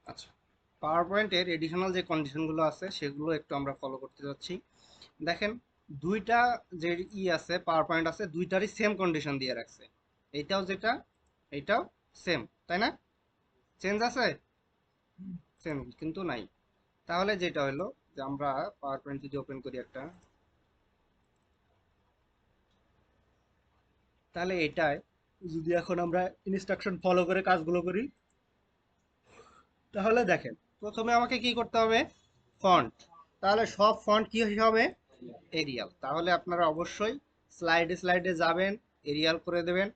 আচ্ছা, পাওয়ার পয়েন্টের এডিশনাল যে কন্ডিশনগুলো আছে সেগুলো একটু আমরা ফলো করতে যাচ্ছি। দেখেন, দুইটা যে আছে পাওয়ার পয়েন্ট আছে, দুইটারই সেম কন্ডিশন দিয়ে রাখছে। এইটাও যেটা, এইটাও সেম, তাই না? চেঞ্জ আছে? সেম কিন্তু নাই। তাহলে যেটা হলো যে আমরা পাওয়ার পয়েন্ট যদি ওপেন করি একটা, তাহলে এটাই যদি এখন আমরা ইনস্ট্রাকশন ফলো করে কাজগুলো করি, তাহলে দেখেন প্রথমে আমাকে কি করতে হবে, ফন্ট। তাহলে সব ফন্ট কি হবে, এরিয়াল। তাহলে আপনারা অবশ্যই স্লাইডে স্লাইডে যাবেন, এরিয়াল করে দেবেন।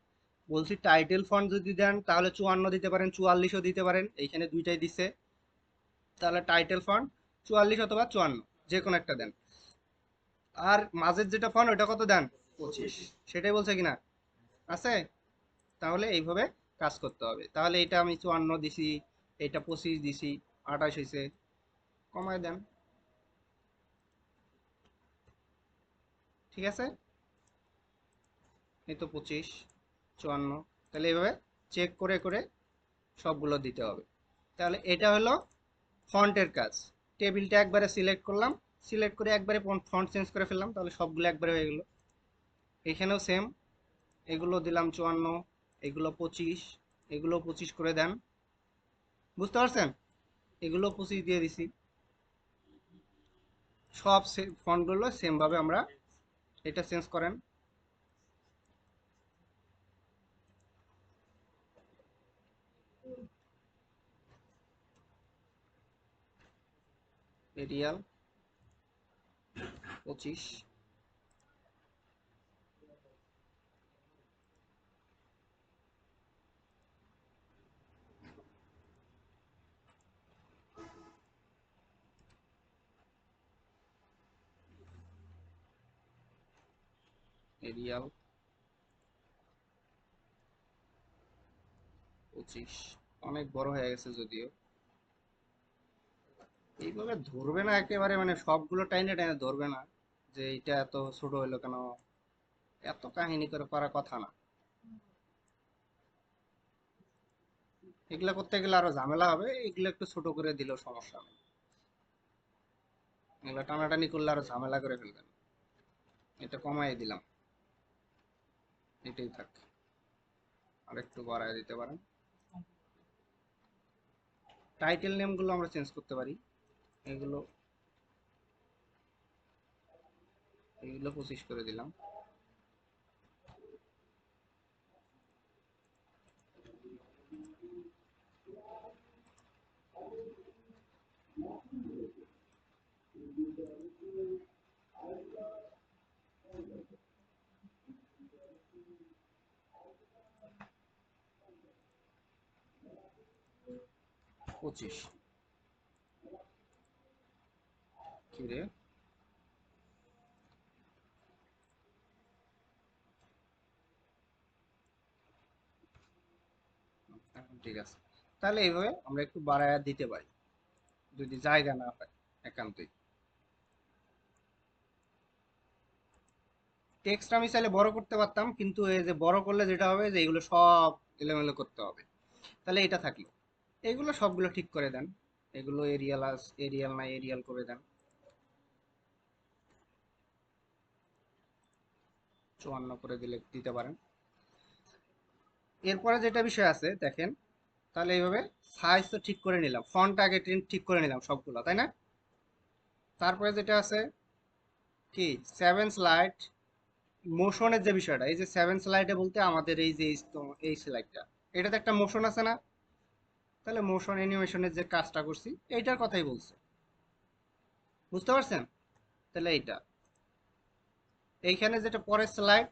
বলছি টাইটেল ফন্ট যদি দেন তাহলে 54 দিতে পারেন, 44ও দিতে পারেন, এইখানে দুইটাই দিছে। তাহলে টাইটেল ফন্ট 44 অথবা 54, যে কোনো একটা দেন। আর মাঝের যেটা ফন্ট ওটা কত দেন, 25, সেটাই বলছে কিনা, আছে? তাহলে এইভাবে কাজ করতে হবে। তাহলে এটা আমি 54 দিছি, এটা 25 দিছি, 28 হয়েছে, কমায় দেন। ঠিক আছে, এই তো 25, 54। তাহলে এইভাবে চেক করে করে সবগুলো দিতে হবে। তাহলে এটা হলো ফন্টের কাজ। টেবিলটা একবারে সিলেক্ট করলাম, সিলেক্ট করে একবারে ফন্ট চেঞ্জ করে ফেললাম, তাহলে সবগুলো একবারে হয়ে গেল। এখানেও সেম, এগুলো দিলাম 54, এগুলো 25, এগুলো 25 করে দেন। বুঝতে পারছেন? এগুলো 25 দিয়ে দিছি। সব ফন্টগুলো সেম ভাবে আমরা এটা চেঞ্জ করেন। Arial 25, Arial 25। অনেক বড় হয়ে গেছে যদিও। এইভাবে ধরবে না একেবারে, মানে সবগুলো টাইনে টাইনে ধরবে না যে এটা এত ছোট হইলো কেন, এত কাহিনী করে করার কথা না। এগুলা করতে গেলে আরো ঝামেলা হবে, এগুলো একটু ছোট করে দিলেও সমস্যা নেই। এগুলা টানাটানি করলে আরো ঝামেলা করে ফেলবেন। এটা কমাই দিলাম, এটাই থাক। আর একটু বাড়ায় দিতে পারেন। টাইটেল নেম গুলো আমরা চেঞ্জ করতে পারি। এগুলো, এগুলো 25 করে দিলাম। পঁচিশ, কি রে? এখন ঠিক আছে। তাহলে এইভাবে আমরা একটু বাড়ায় দিতে পারি যদি জায়গা না পাই একান্তই। টেক্সট আমি চাইলে বড় করতে পারতাম, কিন্তু এই যে বড় করলে যেটা হবে যে এগুলো সব এলোমেলো করতে হবে। তাহলে এটা থাকলো, এগুলো সবগুলো ঠিক করে দেন। এগুলো এরিয়াল, এরিয়াল না এরিয়াল করে দেন। 54 করে দিলে দিতে পারেন। এরপরে যেটা বিষয় আছে দেখেন, তাহলে এইভাবে সাইজ তো ঠিক করে নিলাম, ফন্ট আগে ঠিক করে নিলাম সবগুলো, তাই না? তারপরে যেটা আছে কি, সেভেন স্লাইড মোশনের যে বিষয়টা, এই যে সেভেন স্লাইডে বলতে আমাদের এই যে এই স্লাইডটা, এটাতে একটা মোশন আছে না? তাহলে মোশন অ্যানিমেশনের যে কাজটা করছি এইটার কথাই বলছে। বুঝতে পারছেন? তাহলে এইটা, এইখানে যেটা পরের স্লাইড,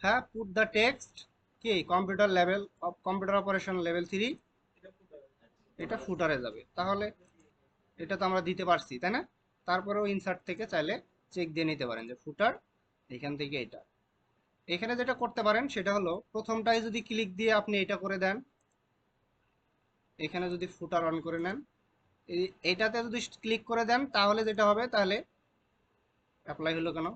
হ্যাঁ, পুট দ্য টেক্সট কি computer level of computer operation level 3, এটা ফুটারে যাবে। তাহলে এটা তো আমরা দিতে পারছি, তাই না? তারপরেও ইনসার্ট থেকে চাইলে চেক দিয়ে নিতে পারেন যে ফুটার এখান থেকে এটা। এখানে যেটা করতে পারেন সেটা হলো প্রথমটায় যদি ক্লিক দিয়ে আপনি এটা করে দেন, এখানে যদি ফুটার অন করে নেন, এইটাতে যদি ক্লিক করে দেন তাহলে যেটা হবে, তাহলে অ্যাপ্লাই হলো কেন,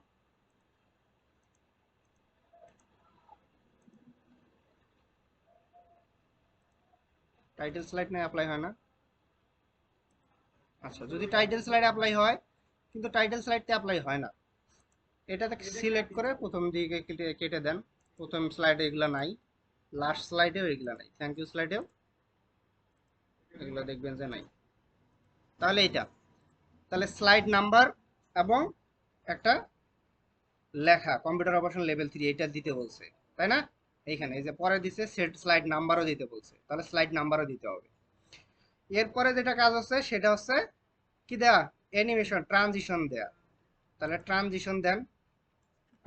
টাইটেল স্লাইড না অ্যাপ্লাই হয় না? আচ্ছা, যদি টাইটেল স্লাইড অ্যাপ্লাই হয়, কিন্তু টাইটেল স্লাইডতে অ্যাপ্লাই হয় না। এটাতে সিলেক্ট করে প্রথম দিকে কেটে কেটে দেন। প্রথম স্লাইডে এগুলা নাই, লাস্ট স্লাইডেও এগুলা নাই, থ্যাংক ইউ স্লাইডেও এগুলো দেখবেন যে নাই। তাহলে এইটা, তাহলে স্লাইড নাম্বার এবং একটা লেখা কম্পিউটার অপারেশন লেভেল 3 এটা দিতে বলছে, তাই না? এইখানে এই যে পরে দিছে সেট স্লাইড নাম্বারও দিতে বলছে, তাহলে স্লাইড নাম্বারও দিতে হবে। এরপরে যেটা কাজ হচ্ছে সেটা হচ্ছে কি দেয়া, অ্যানিমেশন ট্রানজিশন দেয়া। তাহলে ট্রানজিশন দেন,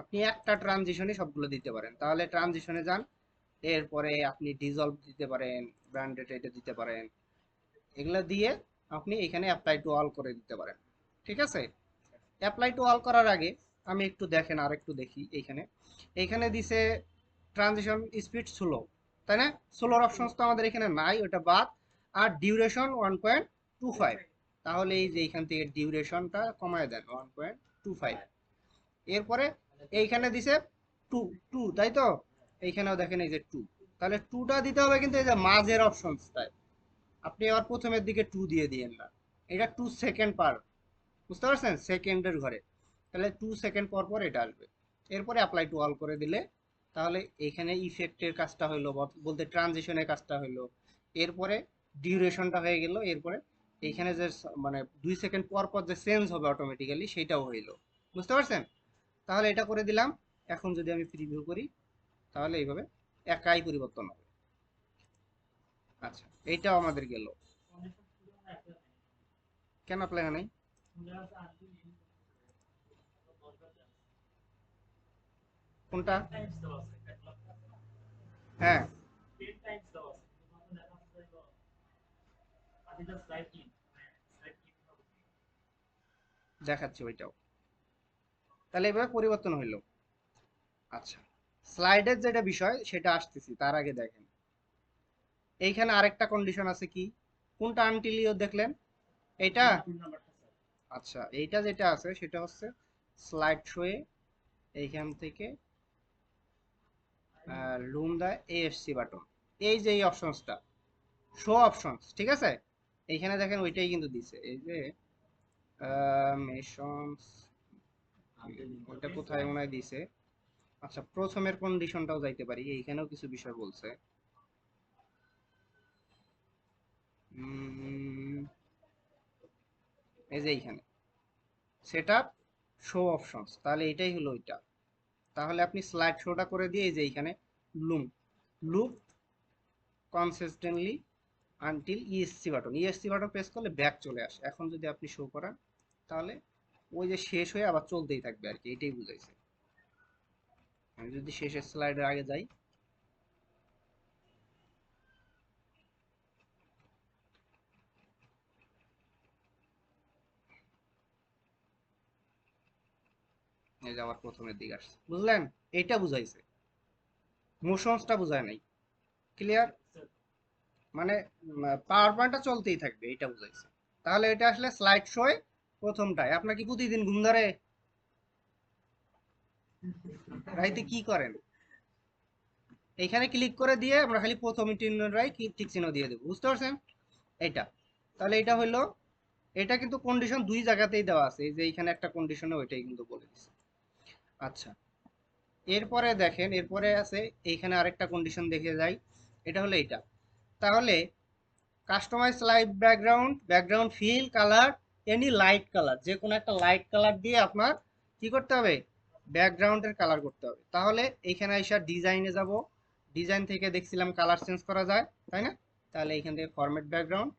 আপনি একটা ট্রানজিশনই সবগুলো দিতে পারেন। তাহলে ট্রানজিশনে যান, এরপরে আপনি ডিজলভ দিতে পারেন, ব্র্যান্ডেড এটা দিতে পারেন, এগুলো দিয়ে আপনি এখানে অ্যাপ্লাই টু অল করে দিতে পারেন। ঠিক আছে? অ্যাপ্লাই টু অল করার আগে আমি একটু দেখেন, আর একটু দেখি। এইখানে এইখানে দিছে ট্রানজিশন স্পিড স্লো, তাই না? স্লোর অপশনস তো আমাদের এখানে নাই, ওটা বাদ। আর ডিউরেশন 1.25, তাহলে এই যে এইখান থেকে ডিউরেশনটা কমায় দেন 1.25। এরপরে এইখানে দিছে টু, টু তাই তো? এইখানেও দেখেন এই যে টু, তাহলে টুটা দিতে হবে কিন্তু এই যে মাঝের অপশনসটায়। আপনি আবার প্রথমের দিকে টু দিয়ে দিয়েন না, এটা 2 সেকেন্ড পার, বুঝতে পারছেন? সেকেন্ডের ঘরে, তাহলে 2 সেকেন্ড পর পর এটা আসবে। এরপরে অ্যাপ্লাই টু অল করে দিলে তাহলে এখানে ইফেক্টের কাজটা হইলো, বলতে ট্রানজিশনের কাজটা হইলো। এরপরে ডিউরেশনটা হয়ে গেল। এরপরে এইখানে যে মানে 2 সেকেন্ড পর পর যে চেঞ্জ হবে অটোমেটিক্যালি সেইটাও হইলো, বুঝতে পারছেন? তাহলে এটা করে দিলাম। এখন যদি আমি প্রিভিউ করি তাহলে এইভাবে একাই পরিবর্তন হবে। আচ্ছা, এইটাও আমাদের গেল। কেন অ্যাপ্লাই হয় নাই? কোনটা? হ্যাঁ, দেখাচ্ছি ওইটাও। তাহলে এভাবে পরিবর্তন হইলো। আচ্ছা, স্লাইডের যেটা বিষয় সেটা আসতেছি, তার আগে দেখেন এইখানে আরেকটা কন্ডিশন আছে। কি? কোনটা আনটিলিও দেখলেন? এইটা। আচ্ছা, এইটা যেটা আছে সেটা হচ্ছে স্লাইড শোয়ে এইখান থেকে লুম দা এএফসি বাটন, এই যে এই অপশনসটা শো অপশনস, ঠিক আছে? এইখানে দেখেন ওইটাই কিন্তু দিছে, এই যে মেশনস, ওইটা কোথায় মনে হয় দিছে। আচ্ছা, প্রথমের কন্ডিশনটাও যাইতে পারি, এইখানেও কিছু বিষয় বলছে। এই যে এইখানে সেটআপ শো অপশনস, তাহলে এটাই হলো ওইটা। তাহলে আপনি স্লাইড শোটা করে দিয়ে এই যে এইখানে লুম, loop consistently until ESC button, ESC button press করলে ব্যাক চলে আসে। এখন যদি আপনি শো করান তাহলে ওই যে শেষ হয়ে আবার চলতেই থাকবে আর কি, এটাই বুঝাইছে। আমি যদি শেষের স্লাইডের আগে যাই, এই যে আবার প্রথমের দিকে আসছে, বুঝলেন? এইটা বুঝাইছে, মোশনসটা বুঝায় নাই। ক্লিয়ার? মানে পাওয়ার পয়েন্টটা চলতেই থাকবে, এটা বুঝাইছে। তাহলে এটা আসলে স্লাইড শোয় প্রথমটায়। আপনার কি প্রতিদিন ঘুম ধরে? রাইতে কি করেন? এইখানে ক্লিক করে দিয়ে আমরা খালি প্রথম চিহ্নটাই টিক চিহ্ন দিয়ে দেবো, বুঝতে পারছেন? এইটা, তাহলে এটা হইলো। এটা কিন্তু কন্ডিশন দুই জায়গাতেই দেওয়া আছে, এই যে এইখানে একটা কন্ডিশনে ওইটাই কিন্তু বলে দিচ্ছে। আচ্ছা, এরপরে দেখেন, এরপরে আছে এইখানে আরেকটা কন্ডিশন দেখে যাই, এটা হলো এইটা। তাহলে customize light background, background fill colour, any light colour, যে কোনো একটা লাইট কালার দিয়ে আপনার কি করতে হবে? ব্যাকগ্রাউন্ডের কালার করতে হবে। তাহলে এইখানে এসে ডিজাইনে যাব, ডিজাইন থেকে দেখছিলাম কালার চেঞ্জ করা যায়, তাই না? তাহলে এইখান থেকে ফরম্যাট ব্যাকগ্রাউন্ড,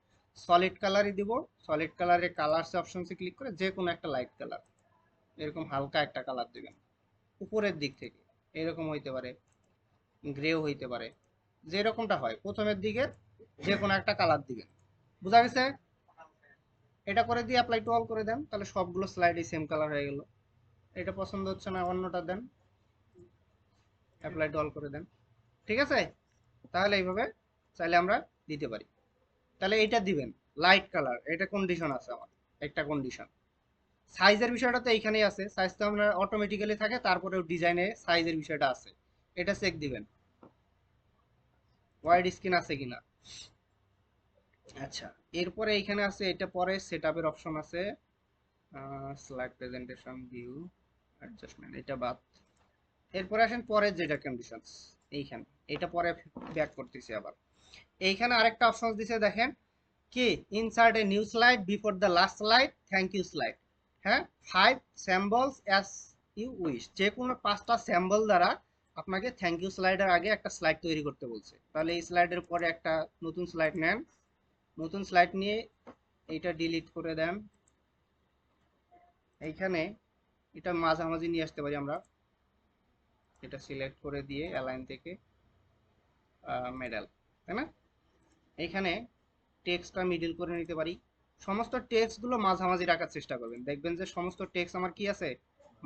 সলিড কালারই দিব। সলিড কালারে কালার্স অপশনসে ক্লিক করে যে কোনো একটা লাইট কালার, এরকম হালকা একটা কালার দিবেন উপরের দিক থেকে। এরকম হইতে পারে, গ্রেও হইতে পারে, যে রকমটা হয় প্রথমের দিকে যে কোনো একটা কালার দিবেন। বুঝা গেছে? এটা করে দিয়ে অ্যাপ্লাই টু অল করে দেন, তাহলে সবগুলো স্লাইডই সেম কালার হয়ে গেল। এটা পছন্দ হচ্ছে না, অন্যটা দেন, অ্যাপ্লাই টু অল করে দেন। ঠিক আছে? তাহলে এইভাবে চাইলে আমরা দিতে পারি। তাহলে এটা দিবেন লাইট কালার, এটা কন্ডিশন আছে আমার, একটা কন্ডিশন। সাইজের বিষয়টা তো এইখানেই আছে, সাইজ তো আমরা অটোমেটিক্যালি থাকে, তারপরেও ডিজাইনে সাইজের বিষয়টা আছে, এটা চেক দিবেন ওয়াইড স্ক্রিন আছে কিনা। আচ্ছা, এরপরে এইখানে আছে, এটা পরে সেটআপের অপশন আছে, স্লাইড প্রেজেন্টেশন ভিউ অ্যাডজাস্টমেন্ট, এটা বাদ। এরপরে আসেন পরের যেটা কন্ডিশনস, এইখানে এটা পরে ব্যাক করতেছি আবার। এইখানে আরেকটা অপশন দিছে দেখেন, কি insert a new slide before the last slide, thank you slide. হ্যাঁ, 5 স্যাম্বলস অ্যাজ ইউ উইশ, যে কোনো 5টা স্যাম্বল দ্বারা আপনাকে থ্যাংক ইউ স্লাইডের আগে একটা স্লাইড তৈরি করতে বলছে। তাহলে এই স্লাইডের পরে একটা নতুন স্লাইড নেন, নতুন স্লাইড নিয়ে এইটা ডিলিট করে দেন। এইখানে এটা মাঝামাঝি নিয়ে আসতে পারি আমরা, এটা সিলেক্ট করে দিয়ে অ্যালাইন থেকে মেডাল, তাই না? এইখানে টেক্সটটা মিডল করে নিতে পারি। সমস্ত টেক্সটগুলো মাঝামাঝি রাখার চেষ্টা করবেন, দেখবেন যে সমস্ত টেক্সট আমার কি আছে,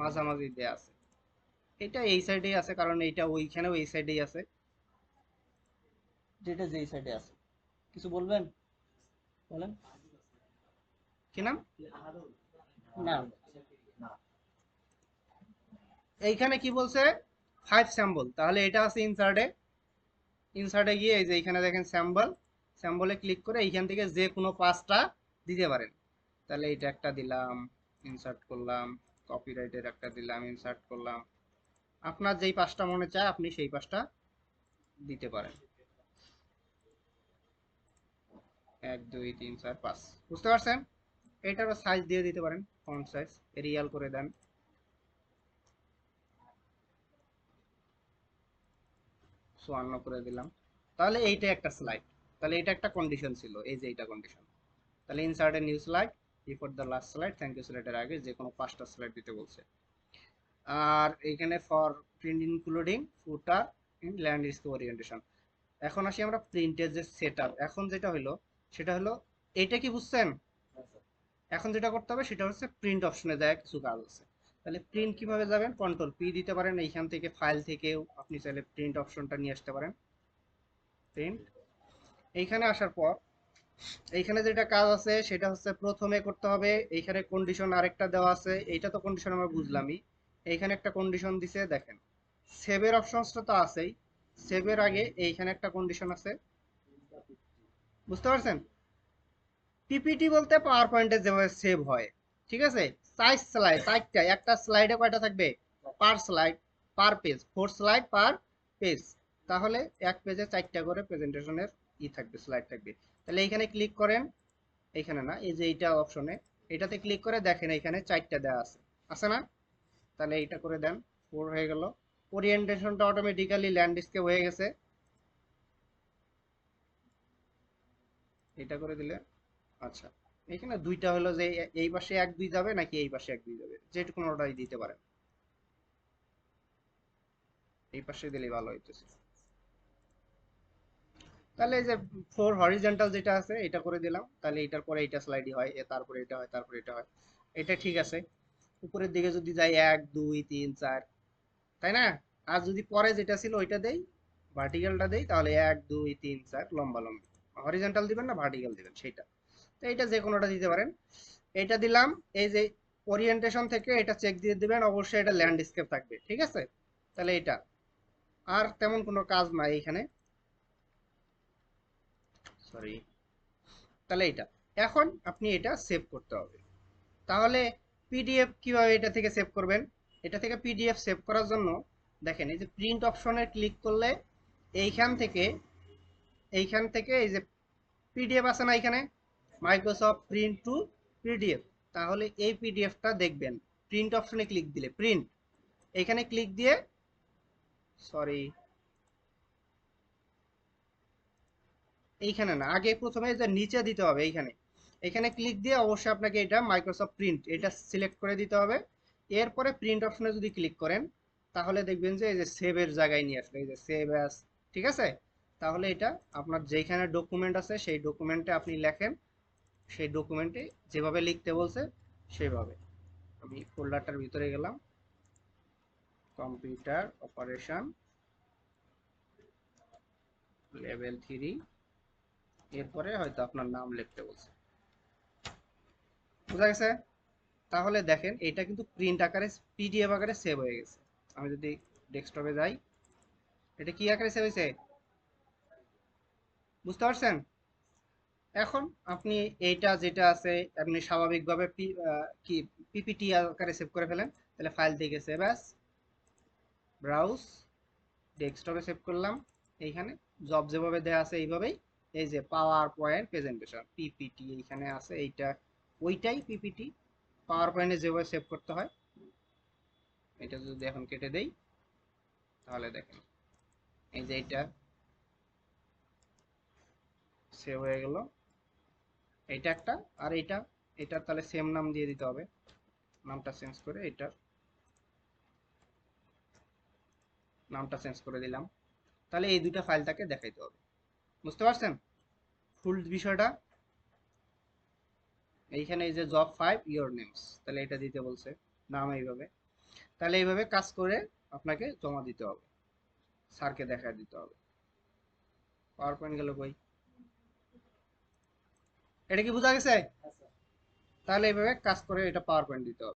মাঝামাঝি দেয়া আছে। এটা এই সাইডেই আছে কারণ এইটা ওইখানেও এই সাইডেই আছে, যেটা যেই সাইডে আছে। কিছু বলবেন, বলেন। কি নাম? না, এইখানে কি বলছে, 5 স্যাম্বল, তাহলে এটা আছে ইনসার্টে। ইনসার্টে গিয়ে এই যে এইখানে দেখেন স্যাম্বল, স্যাম্বলে ক্লিক করে এইখান থেকে যে কোনো 5টা দিতে পারেন। তাহলে এটা একটা দিলাম, ইনসার্ট করলাম, কপিরাইটের একটা দিলাম, ইনসার্ট করলাম। আপনার যেই 5টা মনে চায় আপনি সেই 5টা দিতে পারেন, 1 2 3 4 5। বুঝতে পারছেন? এটারও সাইজ দিয়ে দিতে পারেন, ফন্ট সাইজ এরিয়াল করে দেন, 54 করে দিলাম। তাহলে এইটা একটা স্লাইড, তাহলে এটা একটা কন্ডিশন ছিল, এই যে এইটা কন্ডিশন। তাহলে insert a new slide before the last slide, thank you স্লাইডের আগে যে কোনো 5টা স্লাইড দিতে বলছে। আর এইখানে for print including footer in landscape orientation. এখন আসি আমরা প্রিন্টের যে সেটআপ। এখন যেটা হলো সেটা হলো, এইটা কি বুঝছেন? এখন যেটা করতে হবে সেটা হচ্ছে প্রিন্ট অপশনে যায় কিছু কাজ আছে। তাহলে প্রিন্ট কিভাবে যাবেন, কন্ট্রোল পি দিতে পারেন, এইখান থেকে ফাইল থেকেও আপনি চাইলে প্রিন্ট অপশনটা নিয়ে আসতে পারেন। প্রিন্ট, এইখানে আসার পর এইখানে যেটা কাজ আছে সেটা হচ্ছে প্রথমে করতে হবে, এইখানে কন্ডিশন আরেকটা দেওয়া আছে, এইটা তো কন্ডিশন আমরা বুঝলামই। এইখানে একটা কন্ডিশন দিছে দেখেন, সেভের অপশনসটা তো আছেই, সেভের আগে এইখানে একটা কন্ডিশন আছে, বুঝতে পারছেন? পিপিটি বলতে পাওয়ার পয়েন্টে যেভাবে সেভ হয়, ঠিক আছে? সাইজ স্লাইড 4টা, একটা স্লাইডে কয়টা থাকবে, per slide, per page 4 slide per page. তাহলে এক পেজে 4টা করে প্রেজেন্টেশনের থাকবে, স্লাইড থাকবে। তাহলে এইখানে ক্লিক করেন, এইখানে না, এই যে এইটা অপশনে, এটাতে ক্লিক করে দেখেন এখানে 4টা দেওয়া আছে, আছে না? তাহলে এইটা করে দেন, 4 হয়ে গেল। ওরিয়েন্টেশনটা অটোমেটিক্যালি ল্যান্ডস্কেপ হয়ে গেছে, এটা করে দিলে। আচ্ছা, এখানে দুইটা হলো যে এই পাশে 1 2 যাবে নাকি এই পাশে 1 2 যাবে, যেটুকুনোটাই দিতে পারেন, এই পাশে দিলেই ভালো হইতেছে। তাহলে এই যে 4 হরিজন্টাল যেটা আছে এটা করে দিলাম, তাহলে এটার পরে এইটা স্লাইডই হয়, তারপরে এটা হয়, তারপরে এটা হয়, এটা ঠিক আছে। উপরের দিকে যদি যাই 1 2 3 4, তাই না? আর যদি পরে যেটা ছিল ওইটা দেই, ভার্টিক্যালটা দেই, তাহলে 1 2 3 4 লম্বা লম্বি। হরিজন্টাল দিবেন না ভার্টিক্যাল দিবেন সেটা, তো এইটা যে কোনোটা দিতে পারেন। এটা দিলাম, এই যে ওরিয়েন্টেশন থেকে এটা চেক দিয়ে দিবেন, অবশ্যই এটা ল্যান্ডস্কেপ থাকবে, ঠিক আছে? তাহলে এটা আর তেমন কোনো কাজ নাই এখানে, সরি। তাহলে এটা, এখন আপনি এটা সেভ করতে হবে। তাহলে পিডিএফ কিভাবে এটা থেকে সেভ করবেন? এটা থেকে পিডিএফ সেভ করার জন্য দেখেন, এই যে প্রিন্ট অপশনে ক্লিক করলে এইখান থেকে এই যে পিডিএফ আছে না এখানে, মাইক্রোসফট প্রিন্ট টু পিডিএফ, তাহলে এই পিডিএফটা দেখবেন প্রিন্ট অপশনে ক্লিক দিলে, প্রিন্ট, এখানে ক্লিক দিয়ে, সরি, এইখানে না, আগে প্রথমে যে নিচে দিতে হবে, এইখানে, এখানে ক্লিক দিয়ে অবশ্যই আপনাকে এটা মাইক্রোসফট প্রিন্ট এটা সিলেক্ট করে দিতে হবে। এরপরে প্রিন্ট অপশনে যদি ক্লিক করেন তাহলে দেখবেন যে এই যে সেভের জায়গায় নিয়ে আসলো, এই যে সেভ অ্যাজ, ঠিক আছে? তাহলে এটা আপনার যেখানে ডকুমেন্ট আছে সেই ডকুমেন্টে আপনি লেখেন, সেই ডকুমেন্টে যেভাবে লিখতে বলছে সেভাবে। আমি ফোল্ডারটার ভিতরে গেলাম, কম্পিউটার অপারেশন লেভেল 3, এরপরে হয়তো আপনার নাম লিখতে বলছে, বুঝা গেছে? তাহলে দেখেন এটা কিন্তু প্রিন্ট আকারে, পিডিএফ আকারে সেভ হয়ে গেছে। আমি যদি ডেস্কটপে যাই, এটা কি আকারে সেভ হয়েছে, বুঝতে পারছেন? এখন আপনি এইটা যেটা আছে আপনি স্বাভাবিকভাবে কি পিপিটি আকারে সেভ করে ফেলেন। তাহলে ফাইল থেকে সেভ অ্যাজ, ব্রাউজ, ডেস্কটপে সেভ করলাম। এইখানে জব যেভাবে দেওয়া আছে এইভাবেই, এই যে পাওয়ার পয়েন্ট প্রেজেন্টেশন পিপিটি এইখানে আছে, এইটা ওইটাই পিপিটি পাওয়ার পয়েন্টে যেভাবে সেভ করতে হয়। এটা যদি এখন কেটে দেই তাহলে দেখেন এই যে এটা সেভ হয়ে গেল। এইটা একটা, আর এইটা, এটা তাহলে সেম নাম দিয়ে দিতে হবে। নামটা চেঞ্জ করে এটার নামটা চেঞ্জ করে দিলাম। তাহলে এই দুইটা ফাইলটাকে দেখাইতে হবে। বুঝতে পারছেন ফুল বিষয়টা? এইখানে এই যে জব 5 ইওর নেমস, তাহলে এটা দিতে বলছে নাম এইভাবে। তাহলে এইভাবে কাজ করে আপনাকে জমা দিতে হবে, স্যারকে দেখা দিতে হবে। পাওয়ার পয়েন্ট গেল কই? এটা কি বোঝা গেছে? তাহলে এইভাবে কাজ করে এটা পাওয়ার পয়েন্ট দিতে হবে।